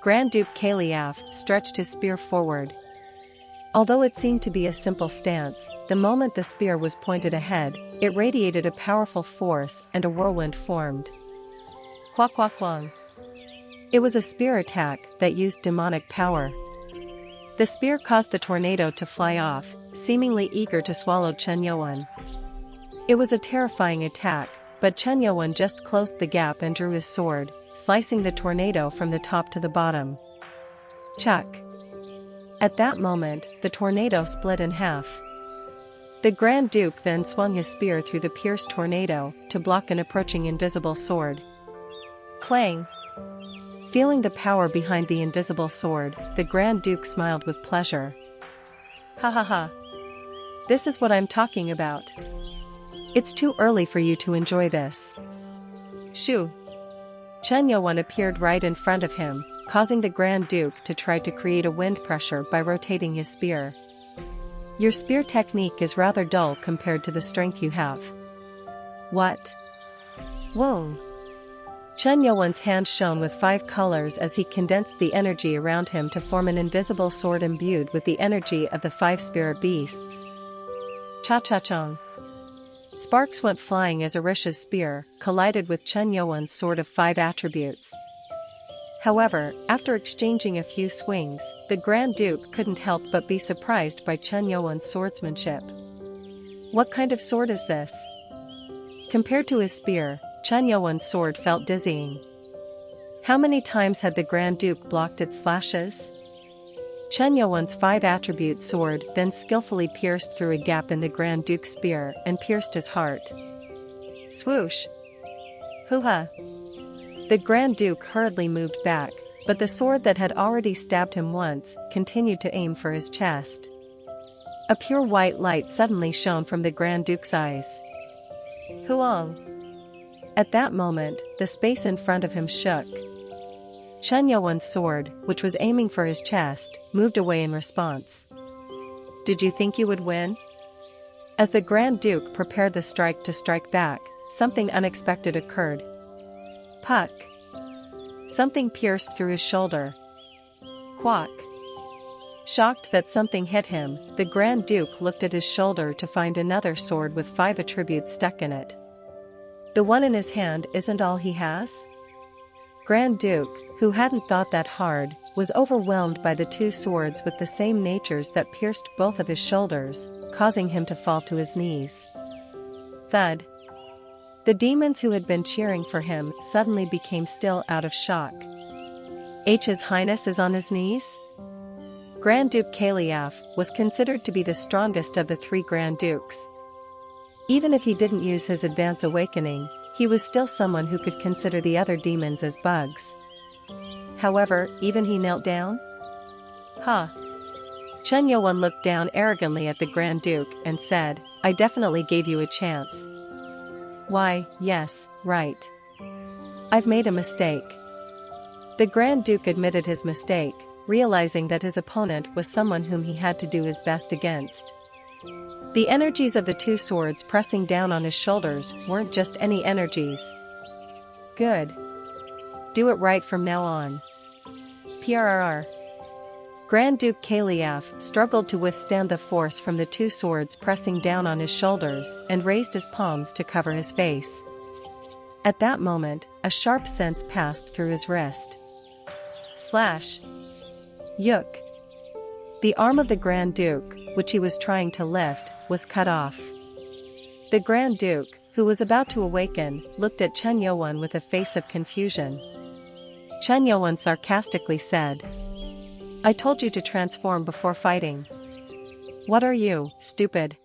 Grand Duke Kaliaf stretched his spear forward. Although it seemed to be a simple stance, the moment the spear was pointed ahead, it radiated a powerful force and a whirlwind formed. Kwak kwak kwang. It was a spear attack that used demonic power. The spear caused the tornado to fly off, seemingly eager to swallow Chen Yuan. It was a terrifying attack, but Chen Yuan just closed the gap and drew his sword, slicing the tornado from the top to the bottom. Chuck. At that moment, the tornado split in half. The Grand Duke then swung his spear through the pierced tornado to block an approaching invisible sword. Clang! Feeling the power behind the invisible sword, the Grand Duke smiled with pleasure. Ha ha ha. This is what I'm talking about. It's too early for you to enjoy this. Shoo! Chen Yuan appeared right in front of him, causing the Grand Duke to try to create a wind pressure by rotating his spear. Your spear technique is rather dull compared to the strength you have. What? Whoa! Chen Yuan's hand shone with 5 colors as he condensed the energy around him to form an invisible sword imbued with the energy of the 5 spirit beasts. Cha-cha-chong. Sparks went flying as Arisha's spear collided with Chen Yuan's sword of 5 attributes. However, after exchanging a few swings, the Grand Duke couldn't help but be surprised by Chen Yuan's swordsmanship. What kind of sword is this? Compared to his spear, Chen Yuan's sword felt dizzying. How many times had the Grand Duke blocked its slashes? Chen Yuan's 5 attribute sword then skillfully pierced through a gap in the Grand Duke's spear and pierced his heart. Swoosh! Hoo-ha! The Grand Duke hurriedly moved back, but the sword that had already stabbed him once continued to aim for his chest. A pure white light suddenly shone from the Grand Duke's eyes. Huang! At that moment, the space in front of him shook. Chen Yuan's sword, which was aiming for his chest, moved away in response. Did you think you would win? As the Grand Duke prepared the strike to strike back, something unexpected occurred. Puck! Something pierced through his shoulder. Quack! Shocked that something hit him, the Grand Duke looked at his shoulder to find another sword with 5 attributes stuck in it. The one in his hand isn't all he has? Grand Duke, who hadn't thought that hard, was overwhelmed by the 2 swords with the same natures that pierced both of his shoulders, causing him to fall to his knees. Thud! The demons who had been cheering for him suddenly became still out of shock. His Highness is on his knees? Grand Duke Kaliaf was considered to be the strongest of the 3 Grand Dukes. Even if he didn't use his advanced awakening, he was still someone who could consider the other demons as bugs. However, even he knelt down? Ha! Chen Yuan looked down arrogantly at the Grand Duke and said, I definitely gave you a chance. Why, yes, right. I've made a mistake. The Grand Duke admitted his mistake, realizing that his opponent was someone whom he had to do his best against. The energies of the 2 swords pressing down on his shoulders weren't just any energies. Good. Do it right from now on. PRRR. Grand Duke Kaliev struggled to withstand the force from the two swords pressing down on his shoulders and raised his palms to cover his face. At that moment, a sharp sense passed through his wrist. Slash. Yuk. The arm of the Grand Duke, which he was trying to lift, was cut off. The Grand Duke, who was about to awaken, looked at Chen Yuan with a face of confusion. Chen Yuan sarcastically said, "I told you to transform before fighting. What are you, stupid?"